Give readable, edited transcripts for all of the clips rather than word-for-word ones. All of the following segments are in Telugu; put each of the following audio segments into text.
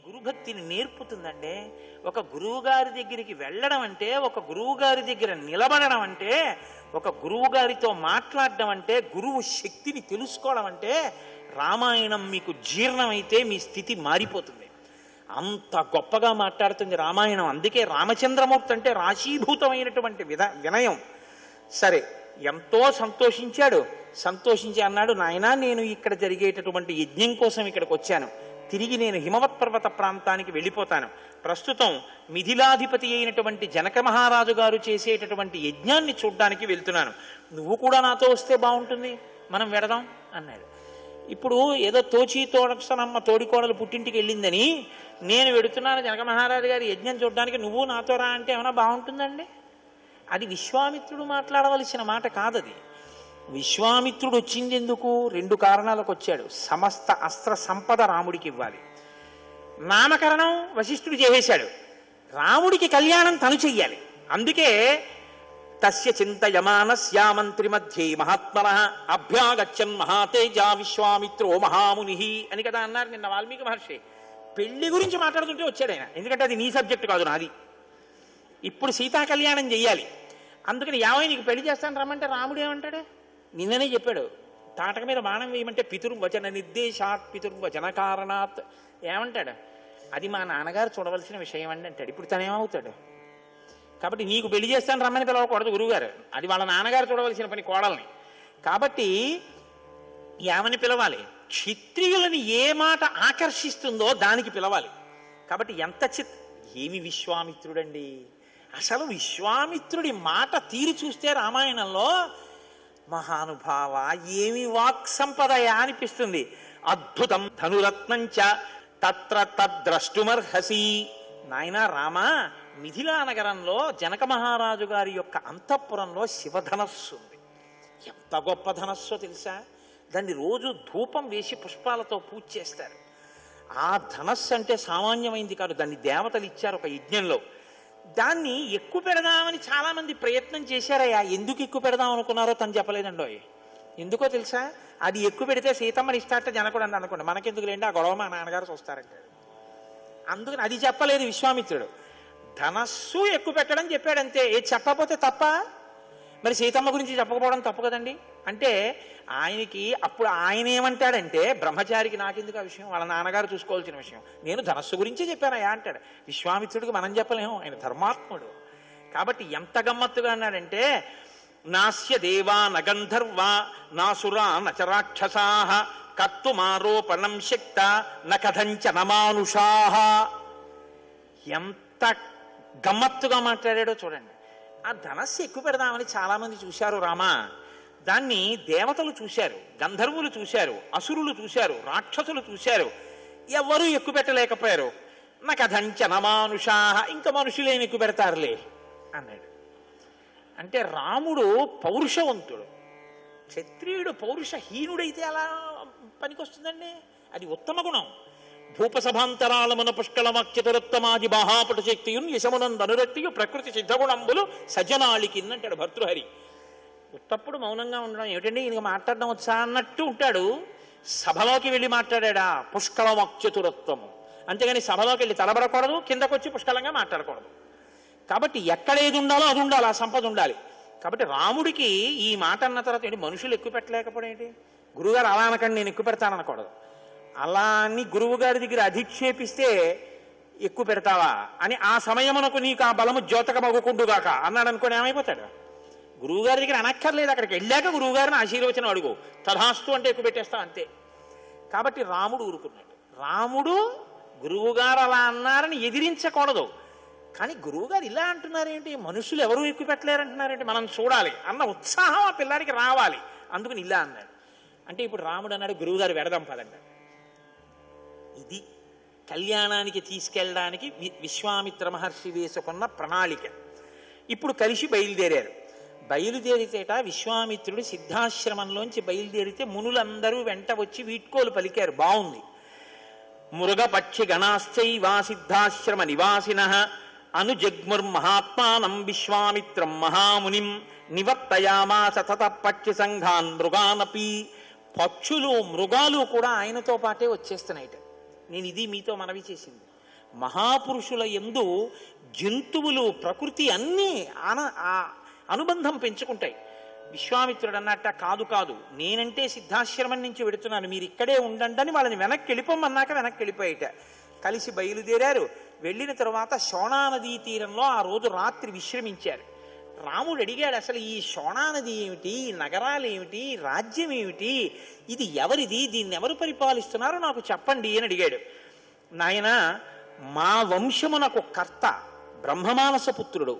గురుభక్తిని నేర్పుతుందండి. ఒక గురువు గారి దగ్గరికి వెళ్ళడం అంటే, ఒక గురువు గారి దగ్గర నిలబడడం అంటే, ఒక గురువు గారితో మాట్లాడడం అంటే, గురువు శక్తిని తెలుసుకోవడం అంటే, రామాయణం మీకు జీర్ణమైతే మీ స్థితి మారిపోతుంది. అంత గొప్పగా మాట్లాడుతుంది రామాయణం. అందుకే రామచంద్రమూర్తి అంటే రాశీభూతమైనటువంటి వినయం. సరే, ఎంతో సంతోషించాడు. సంతోషించి అన్నాడు, నాయనా నేను ఇక్కడ జరిగేటటువంటి యజ్ఞం కోసం ఇక్కడికి వచ్చాను, తిరిగి నేను హిమవత్ పర్వత ప్రాంతానికి వెళ్ళిపోతాను. ప్రస్తుతం మిథిలాధిపతి అయినటువంటి జనక మహారాజు గారు చేసేటటువంటి యజ్ఞాన్ని చూడ్డానికి వెళ్తున్నాను, నువ్వు కూడా నాతో వస్తే బాగుంటుంది, మనం వెడదాం అన్నాడు. ఇప్పుడు ఏదో తోచి తోడనమ్మ తోడికోడలు పుట్టింటికి వెళ్ళిందని నేను వెడుతున్నాను జనక మహారాజు గారి యజ్ఞం చూడడానికి, నువ్వు నాతో రా అంటే ఏమైనా బాగుంటుందండి? అది విశ్వామిత్రుడు మాట్లాడవలసిన మాట కాదది. విశ్వామిత్రుడు వచ్చింది ఎందుకు? 2 కారణాలకు వచ్చాడు. సమస్త అస్త్ర సంపద రాముడికి ఇవ్వాలి. నామకరణం వశిష్ఠుడు చేసేశాడు. రాముడికి కళ్యాణం తను చెయ్యాలి. అందుకే తస్య చింతయమానస్య మంత్రి మధ్యే మహాత్మనః అభ్యాగచ్చన్ మహాతేజ విశ్వామిత్రో మహాముని అని కదా అన్నారు నిన్న వాల్మీకి మహర్షి. పెళ్లి గురించి మాట్లాడుతుంటే వచ్చాడు ఆయన. ఎందుకంటే అది నీ సబ్జెక్ట్ కాదు, నాది. ఇప్పుడు సీతా కళ్యాణం చెయ్యాలి. అందుకని యావై నీకు పెళ్లి చేస్తాను రమ్మంటే రాముడు ఏమంటాడు? నిన్ననే చెప్పాడు, తాటక మీద బాణం వేయమంటే పితుర్వచన నిర్దేశాత్ పితుర్వచన కారణాత్ ఏమంటాడు? అది మా నాన్నగారు చూడవలసిన విషయం అండి అంటాడు. ఇప్పుడు తనేమవుతాడు? కాబట్టి నీకు పెళ్లి చేస్తాను రమ్మని పిలవకూడదు గురువుగారు, అది వాళ్ళ నాన్నగారు చూడవలసిన పని కోడల్ని. కాబట్టి ఏమని పిలవాలి? క్షత్రియులని ఏ మాట ఆకర్షిస్తుందో దానికి పిలవాలి. కాబట్టి ఏమి విశ్వామిత్రుడండి! అసలు విశ్వామిత్రుడి మాట తీరు చూస్తే రామాయణంలో మహానుభావ ఏమి వాక్ సంపదయ అనిపిస్తుంది. అద్భుతం ధనురత్నంచ తత్ర తద్ద్రష్టుమర్హసి. నాయనా రామ, మిథిలా నగరంలో జనక మహారాజు గారి యొక్క అంతఃపురంలో శివధనస్సు ఉంది. ఎంత గొప్ప ధనస్సో తెలుసా? దాన్ని రోజు ధూపం వేసి పుష్పాలతో పూజ చేస్తారు. ఆ ధనస్సు అంటే సామాన్యమైంది కాదు. దాన్ని దేవతలు ఇచ్చారు ఒక యజ్ఞంలో. దాన్ని ఎక్కువ పెడదామని చాలా మంది ప్రయత్నం చేశారయ్యా. ఎందుకు ఎక్కువ పెడదాం అనుకున్నారో తను చెప్పలేదండో. ఎందుకో తెలుసా? అది ఎక్కువ పెడితే సీతమ్మని ఇష్టాట జనకుడు అని అనుకోండి, మనకెందుకు లేండి, ఆ గొడవ మా నాన్నగారు చూస్తారంటాడు. అందుకని అది చెప్పలేదు విశ్వామిత్రుడు. ధనస్సు ఎక్కువ పెట్టడం చెప్పాడంతే. ఏది చెప్పకపోతే తప్ప? మరి సీతమ్మ గురించి చెప్పకపోవడం తప్పు కదండి. అంటే ఆయనకి అప్పుడు ఆయన ఏమంటాడంటే, బ్రహ్మచారికి నాకెందుకు ఆ విషయం, వాళ్ళ నాన్నగారు చూసుకోవాల్సిన విషయం, నేను ధనస్సు గురించే చెప్పానయా అంటాడు. విశ్వామిత్రుడికి మనం చెప్పలేము, ఆయన ధర్మాత్ముడు. కాబట్టి ఎంత గమ్మత్తుగా అన్నాడంటే, నాస్య దేవా నగంధర్వా నాసురా నచరాక్షసాః కర్తుమారోపణం శక్త నకథంచ నమానుషాః. ఎంత గమ్మత్తుగా మాట్లాడాడో చూడండి. ఆ ధనస్సు ఎక్కువ పెడదామని చాలా మంది చూశారు రామా. దాన్ని దేవతలు చూశారు, గంధర్వులు చూశారు, అసురులు చూశారు, రాక్షసులు చూశారు. ఎవరూ ఎక్కువ పెట్టలేకపోయారు. నకథంచ నమానుషాః, ఇంకా మనుషులేమి ఎక్కువ పెడతారులే అన్నాడు. అంటే రాముడు పౌరుషవంతుడు. క్షత్రియుడు పౌరుషహీనుడైతే అలా పనికొస్తుందండి. అది ఉత్తమ గుణం. భూపసభాంతరాళమున పుష్కళమాఖ్యతురుత్తమాది బాహాపటు శక్తియున్ యశమునందనురక్తియు ప్రకృతి సిద్ధగుణంబులు సజ్జనాళికిన్నంటాడు భర్తృహరి. ఉత్తప్పుడు మౌనంగా ఉండడం ఏమిటండి, ఈయనకి మాట్లాడడం వచ్చా అన్నట్టు ఉంటాడు. సభలోకి వెళ్ళి మాట్లాడా పుష్కళమాఖ్యతురుత్తము. అంతేగాని సభలోకి వెళ్ళి తలబడకూడదు, కిందకొచ్చి పుష్కలంగా మాట్లాడకూడదు. కాబట్టి ఎక్కడ ఏది ఉండాలో అది ఉండాలి, ఆ సంపద ఉండాలి. కాబట్టి రాముడికి ఈ మాట అన్న తర్వాత ఏంటి, మనుషులు ఎక్కువ పెట్టలేకపోవడం ఏంటి? గురువుగారు అలా అనకండి, నేను ఎక్కువ పెడతాననకూడదు. అలా అని గురువు గారి దగ్గర అధిక్షేపిస్తే ఎక్కువ పెడతావా అని, ఆ సమయమునకు నీకు ఆ బలము జ్యోతక మగుకుండుగాక అన్నాడు అనుకోని ఏమైపోతాడు? గురువు గారి దగ్గర అనక్కర్లేదు, అక్కడికి వెళ్ళాక గురువు గారిని ఆశీర్వచనం అడుగు, తథాస్తు అంటే ఎక్కువ పెట్టేస్తావు అంతే. కాబట్టి రాముడు ఊరుకున్నాడు. రాముడు గురువుగారు అలా అన్నారని ఎదిరించకూడదు. కానీ గురువుగారు ఇలా అంటున్నారేంటి, మనుషులు ఎవరూ ఎక్కువ పెట్టలేరంటున్నారేంటి, మనం చూడాలి అన్న ఉత్సాహం ఆ పిల్లాడికి రావాలి. అందుకని ఇలా అన్నాడు. అంటే ఇప్పుడు రాముడు అన్నాడు, గురువుగారు వెడదాం పదండి. ఇది కళ్యాణానికి తీసుకెళ్ళడానికి విశ్వామిత్ర మహర్షి వేసుకున్న ప్రణాళిక. ఇప్పుడు కలిసి బయలుదేరారు. బయలుదేరితేట విశ్వామిత్రుడు సిద్ధాశ్రమంలోంచి బయలుదేరితే మునులందరూ వెంట వచ్చి వీడ్కోలు పలికారు. బాగుంది. మృగపక్షి గణాశ్చైవా సిద్ధాశ్రమ నివాసినః అనుజగ్ముర్మహాత్మానం విశ్వామిత్రం మహామునిం నివర్తయామాస తతః పక్షి సంఘాన్ మృగానపి. పక్షులు మృగాలు కూడా ఆయనతో పాటే వచ్చేస్తున్నాయిట. నేను ఇది మీతో మనవి చేసింది. మహాపురుషుల యందు జంతువులు ప్రకృతి అన్నీ అనుబంధం పెంచుకుంటాయి. విశ్వామిత్రుడు అన్నట్ట, కాదు కాదు, నేనంటే సిద్ధాశ్రమం నుంచి వెడుతున్నాను, మీరు ఇక్కడే ఉండండి అని వాళ్ళని వెనక్కి వెళ్ళిపోమన్నాక వెనక్కి వెళ్ళిపోయేట. కలిసి బయలుదేరారు. వెళ్ళిన తర్వాత శోణా నదీ తీరంలో ఆ రోజు రాత్రి విశ్రమించారు. రాముడు అడిగాడు, అసలు ఈ శోణా నది ఏమిటి, ఈ నగరాలు ఏమిటి, రాజ్యం ఏమిటి, ఇది ఎవరిది, దీన్ని ఎవరు పరిపాలిస్తున్నారో నాకు చెప్పండి అని అడిగాడు. నాయన, మా వంశమునకు కర్త బ్రహ్మమానస పుత్రుడు,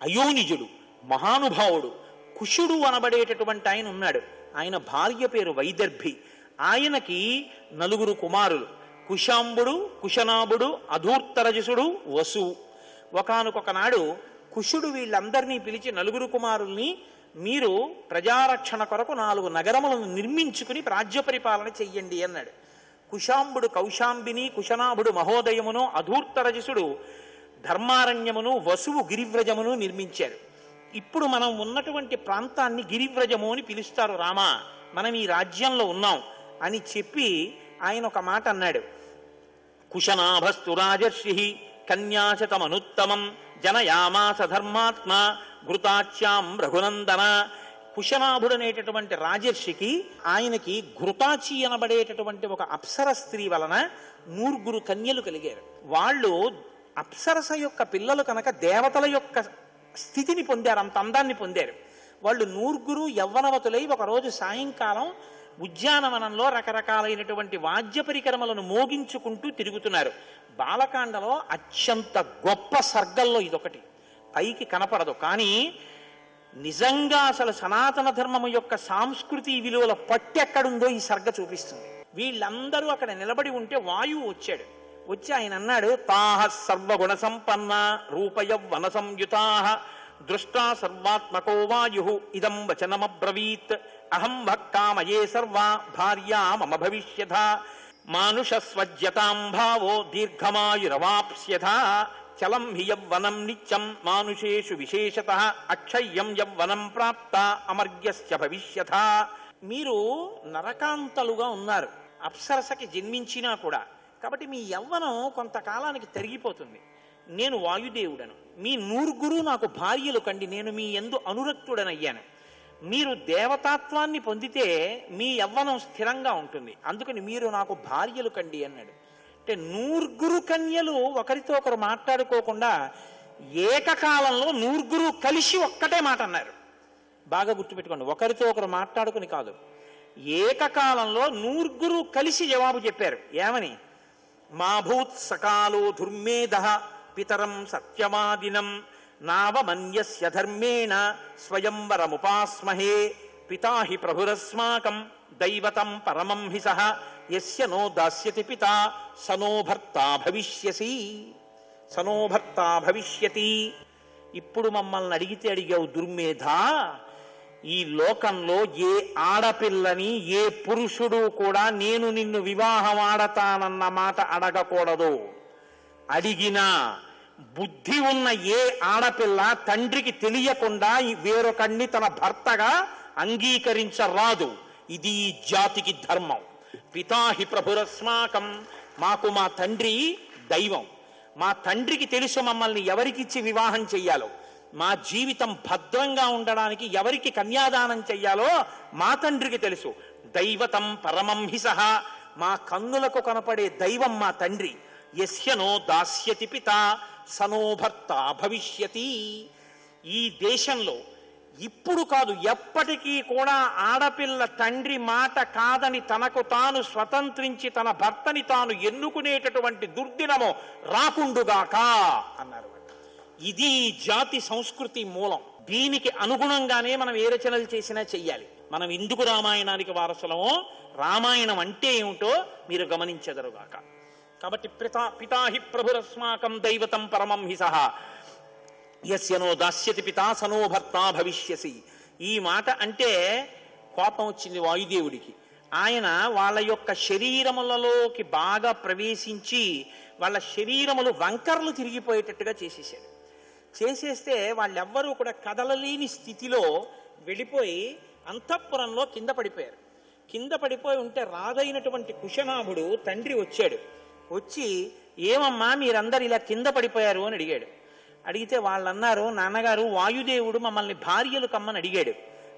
అయోనిజుడు, మహానుభావుడు కుశుడు అనబడేటటువంటి ఆయన ఉన్నాడు. ఆయన భార్య పేరు వైదర్భి. ఆయనకి 4 కుమారులు, కుశాంబుడు, కుశనాభుడు, అధూర్తరజసుడు, వసువు. ఒకానొక నాడు కుశుడు వీళ్ళందరినీ పిలిచి 4 కుమారుల్ని, మీరు ప్రజారక్షణ కొరకు 4 నగరములను నిర్మించుకుని రాజ్య పరిపాలన చెయ్యండి అన్నాడు. కుశాంబుడు కౌశాంబిని, కుశనాభుడు మహోదయమును, అధూర్తరజసుడు ధర్మారణ్యమును, వసువు గిరివ్రజమును నిర్మించారు. ఇప్పుడు మనం ఉన్నటువంటి ప్రాంతాన్ని గిరివ్రజము అని పిలుస్తారు. రామ, మనం ఈ రాజ్యంలో ఉన్నాం అని చెప్పి ఆయన ఒక మాట అన్నాడు. కుశనాభస్తు రాజర్షి కన్యాశతమనుత్తమం జనయామాస ధర్మాత్మ ఘృతాచ్యాం రఘునందన. కుశనాభుడు అనేటటువంటి రాజర్షికి, ఆయనకి ఘృతాచి అనబడేటటువంటి ఒక అప్సర స్త్రీ వలన 4 కన్యలు కలిగారు. వాళ్ళు అప్సరస యొక్క పిల్లలు కనుక దేవతల యొక్క స్థితిని పొందారు, అంత అందాన్ని పొందారు. వాళ్ళు 4 యవ్వనవతులై ఒకరోజు సాయంకాలం ఉద్యానవనంలో రకరకాలైనటువంటి వాద్య పరికరములను మోగించుకుంటూ తిరుగుతున్నారు. బాలకాండలో అత్యంత గొప్ప సర్గల్లో ఇదొకటి. పైకి కనపడదు, కానీ నిజంగా అసలు సనాతన ధర్మము యొక్క సాంస్కృతి విలువల పట్టెక్కడుందో ఈ సర్గ చూపిస్తుంది. వీళ్ళందరూ అక్కడ నిలబడి ఉంటే వాయువు వచ్చాడు. వచ్చి ఆయన అన్నాడు, తాహ సర్వగుణ సంపన్న రూపయవ్వన సంయుతాః దృష్టా సర్వాత్మకో వాయు ఇదం వచనమబ్రవీత్ అహం భక్కామయే సర్వా భార్యా మమ భవిష్యథ మానుషస్వజ్యతాం భావో దీర్ఘమాయురవాప్స్యథ చలం హి యవ్వనం నిత్యం మానుషేషు విశేషతః అక్షయ్యం యవ్వనం ప్రాప్త అమర్గ్యస్య భవిష్యథ. మీరు నరకాంతలుగా ఉన్నారు, అప్సరసకి జన్మించినా కూడా, కాబట్టి మీ యవ్వనం కొంతకాలానికి తరిగిపోతుంది. నేను వాయుదేవుడను, మీ 4 నాకు భార్యలు కండి, నేను మీ యందు అనురక్తుడనయ్యాను. మీరు దేవతాత్వాన్ని పొందితే మీ యవ్వనం స్థిరంగా ఉంటుంది, అందుకని మీరు నాకు భార్యలు కండి అన్నాడు. అంటే 4 కన్యలు ఒకరితో ఒకరు మాట్లాడుకోకుండా ఏకకాలంలో 4 కలిసి ఒక్కటే మాట అన్నారు. బాగా గుర్తుపెట్టుకోండి, ఒకరితో ఒకరు మాట్లాడుకుని కాదు, ఏకకాలంలో 4 కలిసి జవాబు చెప్పారు. ఏమని? మా భూత్ సకాలో దుర్మేధ పితరం సత్యవాదినం నావమన్యస్య ధర్మేణ స్వయంవరముపాస్మహే పితా హి ప్రభురస్మాకం దైవతం పరమం హి సహ యస్య నో దాస్యతి పితా సనో భర్తా భవిష్యసి సనో భర్తా భవిష్యతి. ఇప్పుడు మమ్మల్ని అడిగితే అడిగావు దుర్మేధ, ఈ లోకంలో ఏ ఆడపిల్లని ఏ పురుషుడు కూడా నేను నిన్ను వివాహం ఆడతానన్న మాట అడగకూడదు. అడిగినా బుద్ధి ఉన్న ఏ ఆడపిల్ల తండ్రికి తెలియకుండా వేరొకడిని తన భర్తగా అంగీకరించరాదు. ఇది ఈ జాతికి ధర్మం. పితాహి ప్రభురస్మాకం, మాకు మా తండ్రి దైవం. మా తండ్రికి తెలుసు మమ్మల్ని ఎవరికిచ్చి వివాహం చెయ్యాలో, మా జీవితం భద్రంగా ఉండడానికి ఎవరికి కన్యాదానం చెయ్యాలో మా తండ్రికి తెలుసు. దైవతం పరమం హి సహ, మా కన్నులకు కనపడే దైవం మా తండ్రి. యస్యనో దాస్యతి పిత సనో భర్త భవిష్యతి. ఈ దేశంలో ఇప్పుడు కాదు ఎప్పటికీ కూడా ఆడపిల్ల తండ్రి మాట కాదని తనకు తాను స్వతంత్రించి తన భర్తని తాను ఎన్నుకునేటటువంటి దుర్దినము రాకుండుగాక అన్నారు. ఇది జాతి సంస్కృతి మూలం. దీనికి అనుగుణంగానే మనం ఏ రచనలు చేసినా చెయ్యాలి. మనం ఎందుకు రామాయణానికి వారసులమో, రామాయణం అంటే ఏమిటో మీరు గమనించెదరుగాక. కాబట్టి పితాహి ప్రభురస్మాకం దైవతం పరమం హి సహ యస్యనో దాస్యతి పితా సనో భర్తా భవిష్యసి. ఈ మాట అంటే కోపం వచ్చింది వాయుదేవుడికి. ఆయన వాళ్ళ యొక్క శరీరములలోకి బాగా ప్రవేశించి వాళ్ళ శరీరములు వంకర్లు తిరిగిపోయేటట్టుగా చేసేసాడు. చేసేస్తే వాళ్ళెవ్వరూ కూడా కదలలేని స్థితిలో వెళ్ళిపోయి అంతఃపురంలో కింద పడిపోయారు. కింద పడిపోయి ఉంటే రాజైనటువంటి కుశనాభుడు తండ్రి వచ్చాడు. వచ్చి ఏమమ్మా మీరందరు ఇలా కింద పడిపోయారు అని అడిగాడు. అడిగితే వాళ్ళు అన్నారు, నాన్నగారు వాయుదేవుడు మమ్మల్ని భార్యలు కమ్మని అడిగాడు.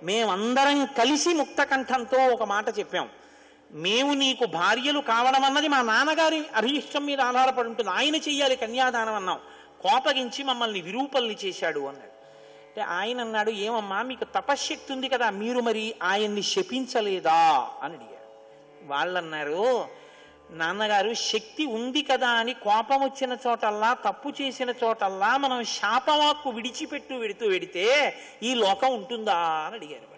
మేమందరం కలిసి ముక్తకంఠంతో ఒక మాట చెప్పాం, మేము నీకు భార్యలు కావడం అన్నది మా నాన్నగారి అభీష్టం మీద ఆధారపడి ఉంటుంది, ఆయన చెయ్యాలి కన్యాదానం అన్నాం, కోపగించి మమ్మల్ని విరూపల్ని చేశాడు అన్నాడు. అంటే ఆయన అన్నాడు, ఏమమ్మా మీకు తపశ్శక్తి ఉంది కదా, మీరు మరి ఆయన్ని శపించలేదా అని అడిగారు. వాళ్ళన్నారు, నాన్నగారు శక్తి ఉంది కదా అని కోపం వచ్చిన చోటల్లా, తప్పు చేసిన చోటల్లా మనం శాపవాక్కు వెడితే ఈ లోకం ఉంటుందా అని అడిగారు.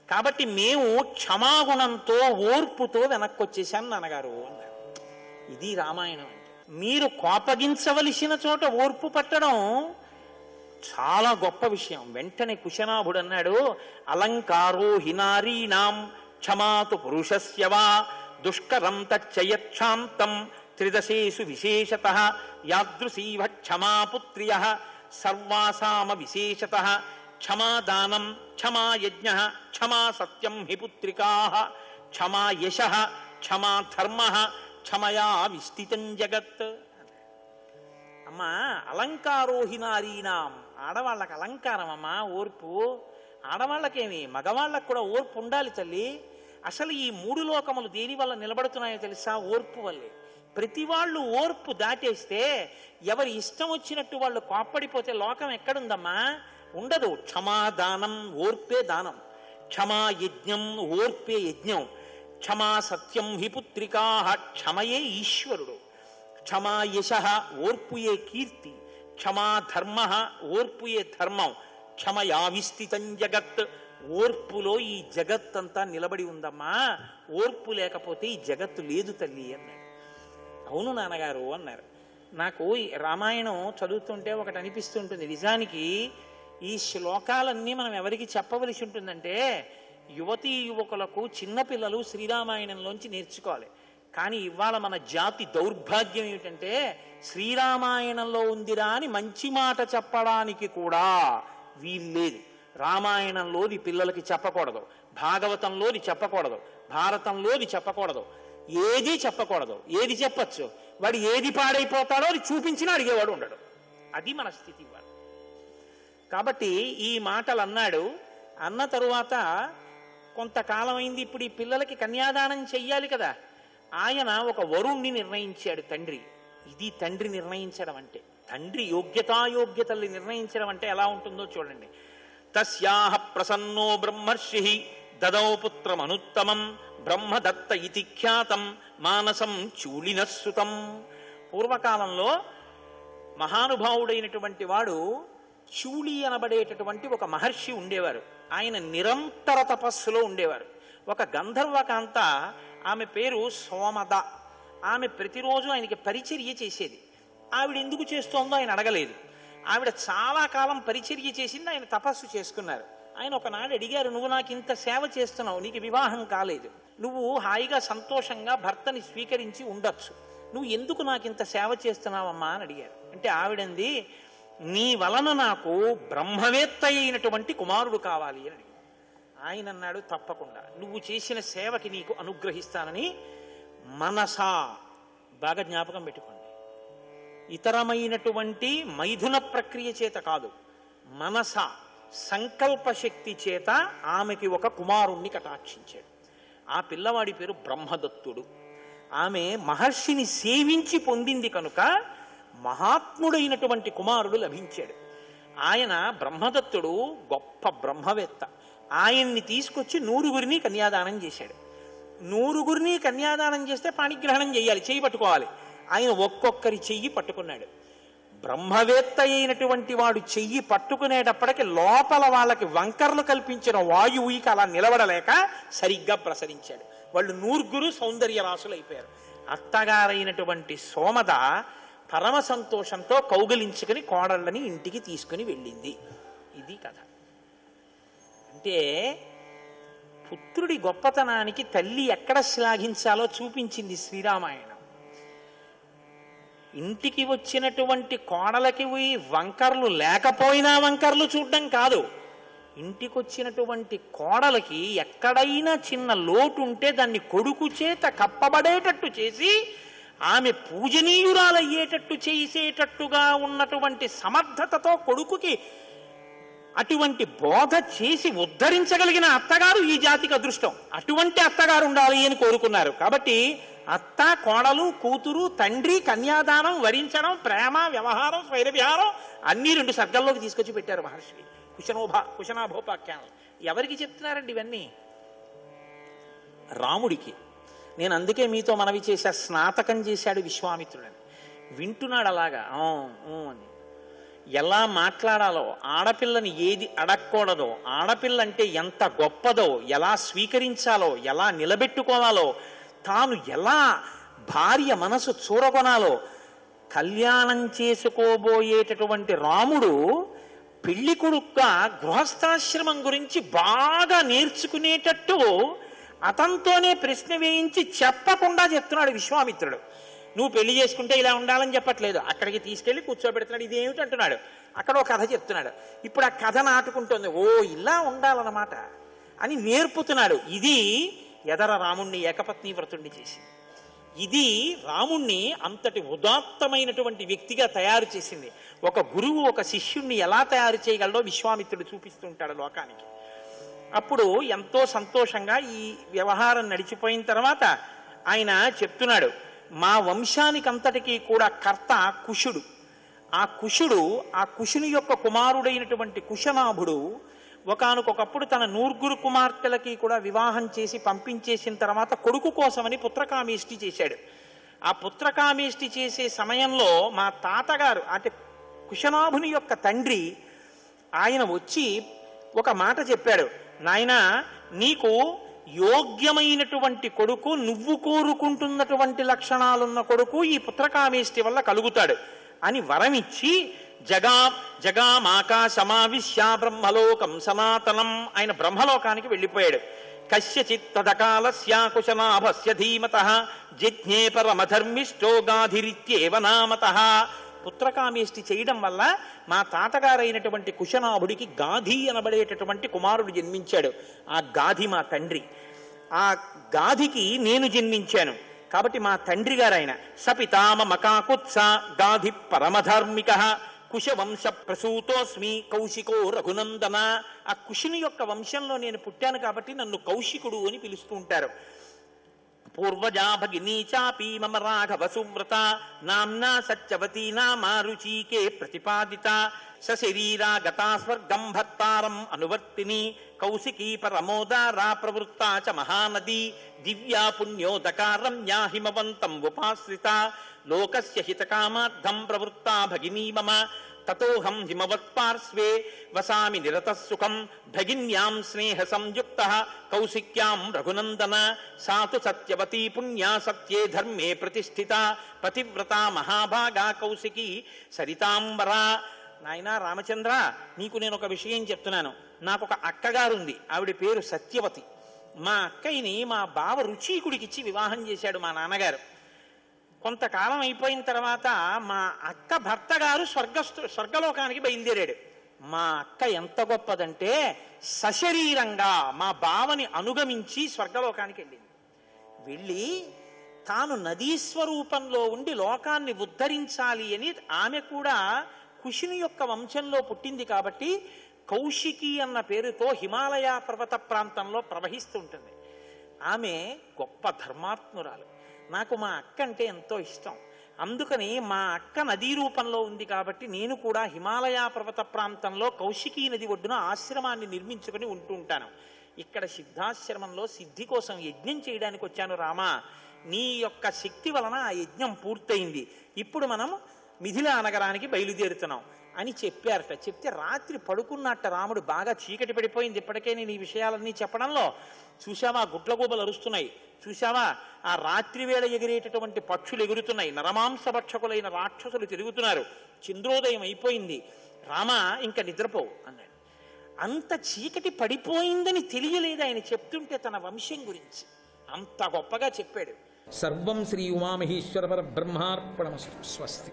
కాబట్టి మేము క్షమాగుణంతో ఓర్పుతో వెనక్కి వచ్చేసాను నాన్నగారు అన్నారు. ఇది రామాయణం అంటే. మీరు కోపగించవలసిన చోట ఓర్పు పట్టడం చాలా గొప్ప విషయం. వెంటనే కుశనాభుడు అన్నాడు, అలంకారో హినారీణాం క్షమాతు పురుషస్యవా దుష్కరం తచ్చయక్షాంతం త్రిదశేషు విశేషతః యాదృశీవ క్షమాపుత్ర్య సర్వాసామ విశేషతః క్షమాదానం క్షమా యజ్ఞః క్షమా సత్యం హి పుత్రికాః క్షమా యశః క్షమా ధర్మః క్షమయా విస్థితం జగత్. అమ్మా అలంకారోహి నారీణాం, ఆడవాళ్ళకి అలంకారం అమ్మా ఓర్పు. ఆడవాళ్ళకేమి మగవాళ్ళకు కూడా ఓర్పు ఉండాలి తల్లి. అసలు ఈ మూడు లోకములు దేని వల్ల నిలబడుతున్నాయో తెలుసా? ఓర్పు వల్లే. ప్రతి వాళ్ళు ఓర్పు దాటేస్తే, ఎవరి ఇష్టం వచ్చినట్టు వాళ్ళు కోప్పడిపోతే లోకం ఎక్కడుందమ్మా? ఉండదు. క్షమాదానం ఓర్పే దానం, క్షమా యజ్ఞం ఓర్పే యజ్ఞం, క్షమా సత్యం హి పుత్రికా క్షమయే ఈశ్వరుడు, క్షమా యశ ఓర్పుయే కీర్తి, క్షమా ధర్మ ఓర్పుయే ధర్మం, క్షమయా విస్థితం జగత్ ఓర్పులో ఈ జగత్తంతా నిలబడి ఉందమ్మా. ఓర్పు లేకపోతే ఈ జగత్తు లేదు తల్లి అన్నాడు. అవును నాన్నగారు అన్నారు. నాకు రామాయణం చదువుతుంటే ఒకటి అనిపిస్తుంటుంది, నిజానికి ఈ శ్లోకాలన్నీ మనం ఎవరికి చెప్పవలసి ఉంటుందంటే యువతీ యువకులకు, చిన్నపిల్లలు శ్రీరామాయణంలోంచి నేర్చుకోవాలి. కానీ ఇవాళ మన జాతి దౌర్భాగ్యం ఏమిటంటే శ్రీరామాయణంలో ఉందిరా అని మంచి మాట చెప్పడానికి కూడా వీల్లేదు. రామాయణంలోది పిల్లలకి చెప్పకూడదు, భాగవతంలోది చెప్పకూడదు, భారతంలోది చెప్పకూడదు, ఏది చెప్పకూడదు. ఏది చెప్పచ్చు? వాడు ఏది పాడైపోతాడో అది చూపించినా అడిగేవాడు ఉండడు. అది మన స్థితి ఇవాళ. కాబట్టి ఈ మాటలు అన్నాడు. అన్న తరువాత కొంతకాలం అయింది. ఇప్పుడు ఈ పిల్లలకి కన్యాదానం చెయ్యాలి కదా. ఆయన ఒక వరుణ్ణి నిర్ణయించాడు తండ్రి. ఇది తండ్రి నిర్ణయించడం అంటే. తండ్రి యోగ్యతాయోగ్యతల్ని నిర్ణయించడం అంటే ఎలా ఉంటుందో చూడండి. తస్యాహ ప్రసన్నో బ్రహ్మర్షి దదౌ పుత్రమనుత్తమం బ్రహ్మదత్త ఇతి ఖ్యాతం మానసం చూలినస్సుతం. పూర్వకాలంలో మహానుభావుడైనటువంటి వాడు చూళి అనబడేటటువంటి ఒక మహర్షి ఉండేవారు. ఆయన నిరంతర తపస్సులో ఉండేవారు. ఒక గంధర్వకాంత, ఆమె పేరు సోమద. ఆమె ప్రతిరోజు ఆయనకి పరిచర్య చేసేది. ఆవిడ ఎందుకు చేస్తోందో ఆయన అడగలేదు. ఆవిడ చాలా కాలం పరిచర్య చేసింది. ఆయన తపస్సు చేసుకున్నారు. ఆయన ఒకనాడు అడిగారు, నువ్వు నాకు ఇంత సేవ చేస్తున్నావు, నీకు వివాహం కాలేదు, నువ్వు హాయిగా సంతోషంగా భర్తని స్వీకరించి ఉండొచ్చు, నువ్వు ఎందుకు నాకు ఇంత సేవ చేస్తున్నావమ్మా అని అడిగారు. అంటే ఆవిడంది, నీ వలన నాకు బ్రహ్మవేత్త అయినటువంటి కుమారుడు కావాలి అని అడిగారు. ఆయన అన్నాడు, తప్పకుండా నువ్వు చేసిన సేవకి నీకు అనుగ్రహిస్తానని. మనసా, బాగా జ్ఞాపకం పెట్టుకోండి, ఇతరమైనటువంటి మైథున ప్రక్రియ చేత కాదు, మనస సంకల్ప శక్తి చేత ఆమెకి ఒక కుమారుణ్ణి కటాక్షించాడు. ఆ పిల్లవాడి పేరు బ్రహ్మదత్తుడు. ఆమె మహర్షిని సేవించి పొందింది కనుక మహాత్ముడైనటువంటి కుమారుడు లభించాడు. ఆయన బ్రహ్మదత్తుడు గొప్ప బ్రహ్మవేత్త. ఆయన్ని తీసుకొచ్చి 100 కన్యాదానం చేశాడు. 100 కన్యాదానం చేస్తే పాణిగ్రహణం చేయాలి, చెయ్యి పట్టుకోవాలి. ఆయన ఒక్కొక్కరి చెయ్యి పట్టుకున్నాడు. బ్రహ్మవేత్త అయినటువంటి వాడు చెయ్యి పట్టుకునేటప్పటికి లోపల వాళ్ళకి వంకర్లు కల్పించిన వాయువుకి అలా నిలబడలేక సరిగ్గా ప్రసరించాడు. వాళ్ళు 100 సౌందర్య రాసులైపోయారు. అత్తగారైనటువంటి సోమద పరమ సంతోషంతో కౌగిలించుకుని కోడళ్ళని ఇంటికి తీసుకుని వెళ్ళింది. ఇది కథ. అంటే పుత్రుడి గొప్పతనానికి తల్లి ఎక్కడ శ్లాఘించాలో చూపించింది శ్రీరామాయణం. ఇంటికి వచ్చినటువంటి కోడలకి వంకర్లు లేకపోయినా వంకర్లు చూడడం కాదు, ఇంటికి వచ్చినటువంటి కోడలకి ఎక్కడైనా చిన్న లోటు ఉంటే దాన్ని కొడుకు చేత కప్పబడేటట్టు చేసి ఆమె పూజనీయురాలయ్యేటట్టు చేసేటట్టుగా ఉన్నటువంటి సమర్థతతో కొడుకుకి అటువంటి బోధ చేసి ఉద్ధరించగలిగిన అత్తగారు ఈ జాతికి అదృష్టం. అటువంటి అత్తగారు ఉండాలి అని కోరుకున్నారు. కాబట్టి అత్త, కోడలు, కూతురు, తండ్రి, కన్యాదానం, వరించడం, ప్రేమ, వ్యవహారం, స్వైర విహారం అన్నీ 2 సర్గల్లోకి తీసుకొచ్చి పెట్టారు మహర్షి. కుశనాభోపాఖ్యానం. ఎవరికి చెప్తున్నారండి ఇవన్నీ? రాముడికి. నేను అందుకే మీతో మనవి చేశా, స్నాతకం చేశాడు విశ్వామిత్రుడని. వింటున్నాడు అలాగా అని. ఎలా మాట్లాడాలో, ఆడపిల్లని ఏది అడగకూడదో, ఆడపిల్ల అంటే ఎంత గొప్పదో ఎలా స్వీకరించాలో, ఎలా నిలబెట్టుకోవాలో, తాను ఎలా భార్య మనసు చూరగొనాలో, కళ్యాణం చేసుకోబోయేటటువంటి రాముడు పెళ్లి కొడుకుగా గృహస్థాశ్రమం గురించి బాగా నేర్చుకునేటట్టు అతనితోనే ప్రశ్న వేయించి చెప్పకుండా చెప్తున్నాడు విశ్వామిత్రుడు. నువ్వు పెళ్లి చేసుకుంటే ఇలా ఉండాలని చెప్పట్లేదు, అక్కడికి తీసుకెళ్లి కూర్చోబెడుతున్నాడు. ఇదేమిటి అంటున్నాడు. అక్కడ ఒక కథ చెప్తున్నాడు. ఇప్పుడు ఆ కథ నాటుకుంటుంది. ఇలా ఉండాలన్నమాట అని నేర్పుతున్నాడు. ఇది ఎదర రాముణ్ణి ఏకపత్ని వ్రతుణ్ణి చేసింది. ఇది రాముణ్ణి అంతటి ఉదాత్తమైనటువంటి వ్యక్తిగా తయారు చేసింది. ఒక గురువు ఒక శిష్యుణ్ణి ఎలా తయారు చేయగలడో విశ్వామిత్రుడు చూపిస్తుంటాడు లోకానికి. అప్పుడు ఎంతో సంతోషంగా ఈ వ్యవహారం నడిచిపోయిన తర్వాత ఆయన చెప్తున్నాడు, మా వంశానికి అంతటికీ కూడా కర్త కుశుడు. ఆ కుశుని యొక్క కుమారుడైనటువంటి కుశనాభుడు ఒకానొకప్పుడు తన 9 కుమార్తెలకి కూడా వివాహం చేసి పంపించేసిన తర్వాత కొడుకు కోసమని పుత్రకామేష్టి చేశాడు. ఆ పుత్రకామేష్టి చేసే సమయంలో మా తాతగారు అంటే కుశనాభుని యొక్క తండ్రి ఆయన వచ్చి ఒక మాట చెప్పాడు. నాయనా, నీకు యోగ్యమైనటువంటి కొడుకు, నువ్వు కోరుకుంటున్నటువంటి లక్షణాలున్న కొడుకు ఈ పుత్రకామేష్టి వల్ల కలుగుతాడు అని వరమిచ్చి జగామాకాశమావిశ్య బ్రహ్మలోకం సనాతనం ఆయన బ్రహ్మలోకానికి వెళ్ళిపోయాడు. కస్యచిత్ తదకాలస్య కుశనాభస్య ధీమతః జిజ్ఞే పరమధర్మిష్టో గాధిరిత్యేవ నామతః. పుత్రకామేష్టి చేయడం వల్ల మా తాతగారైనటువంటి కుశనాభుడికి గాధి అనబడేటటువంటి కుమారుడు జన్మించాడు. ఆ గాధి మా తండ్రి. ఆ గాధికి నేను జన్మించాను కాబట్టి మా తండ్రి గారు ఆయన. సపితామ మకాకుత్స గాధి పరమధార్మిక కుశవంశ ప్రసూతోస్మి కౌశికో రఘునందన. ఆ కుశుని యొక్క వంశంలో నేను పుట్టాను కాబట్టి నన్ను కౌశికుడు అని పిలుస్తూ ఉంటారు. పూర్వజా భగినీ చాపి మమ రాఘవ సువ్రత నామ్నా సత్యవతీ నామా రుచీకే ప్రతిపాదిత సశరీరా గతా స్వర్గం భర్తారం అనువర్తిని కౌశికీ పరమోదారా ప్రవృత్తా చ మహానదీ దివ్యా పుణ్యోదకా రమ్యా హిమవంతం ఉపాశ్రిత లోకస్య హితకామార్థం ప్రవృత్తా భగినీ మమ తతోహం హిమవత్పార్శ్వే వసామి నిరతః సుఖం భగిన్యాం స్నేహ సంయుక్త కౌశిక్యాం రఘునందన సాతు సత్యవతీ పుణ్యా సత్యే ధర్మే ప్రతిష్ఠిత పతివ్రత మహాభాగా కౌశికీ సరితాంబరా. నాయనా రామచంద్ర, నీకు నేను ఒక విషయం చెప్తున్నాను. నాకు ఒక అక్కగారుంది, ఆవిడ పేరు సత్యవతి. మా అక్కయ్యని మా బావ రుచీకుడికిచ్చి వివాహం చేశాడు మా నాన్నగారు. కొంతకాలం అయిపోయిన తర్వాత మా అక్క భర్త గారు స్వర్గలోకానికి బయలుదేరాడు. మా అక్క ఎంత గొప్పదంటే సశరీరంగా మా బావని అనుగమించి స్వర్గలోకానికి వెళ్ళింది. వెళ్ళి తాను నదీస్వరూపంలో ఉండి లోకాన్ని ఉద్ధరించాలి అని ఆమె కూడా కుశుని యొక్క వంశంలో పుట్టింది కాబట్టి కౌశికి అన్న పేరుతో హిమాలయ పర్వత ప్రాంతంలో ప్రవహిస్తూ ఉంటుంది. ఆమె గొప్ప ధర్మాత్మురాలు. నాకు మా అక్క అంటే ఎంతో ఇష్టం. అందుకని మా అక్క నదీ రూపంలో ఉంది కాబట్టి నేను కూడా హిమాలయ పర్వత ప్రాంతంలో కౌశికీ నది ఒడ్డున ఆశ్రమాన్ని నిర్మించుకుని ఉంటూ ఉంటాను. ఇక్కడ సిద్ధాశ్రమంలో సిద్ధి కోసం యజ్ఞం చేయడానికి వచ్చాను రామా. నీ యొక్క శక్తి వలన ఆ యజ్ఞం పూర్తయింది. ఇప్పుడు మనం మిథిలా నగరానికి బయలుదేరుతున్నాం అని చెప్పారట. చెప్తే రాత్రి పడుకున్నట్ట రాముడు. బాగా చీకటి పడిపోయింది ఇప్పటికే నేను ఈ విషయాలన్నీ చెప్పడంలో. చూశావా గుడ్లగూబలు అరుస్తున్నాయి, చూశావా ఆ రాత్రి వేళ ఎగిరేటటువంటి పక్షులు ఎగురుతున్నాయి, నరమాంసభక్షకులైన రాక్షసులు తిరుగుతున్నారు, చంద్రోదయం అయిపోయింది, రామా ఇంకా నిద్రపోవు అన్నాడు. అంత చీకటి పడిపోయిందని తెలియలేదు ఆయన చెప్తుంటే తన వంశం గురించి. అంత గొప్పగా చెప్పాడు. సర్వం శ్రీ ఉమామహేశ్వర పరబ్రహ్మార్పణమస్తు. స్వస్తి.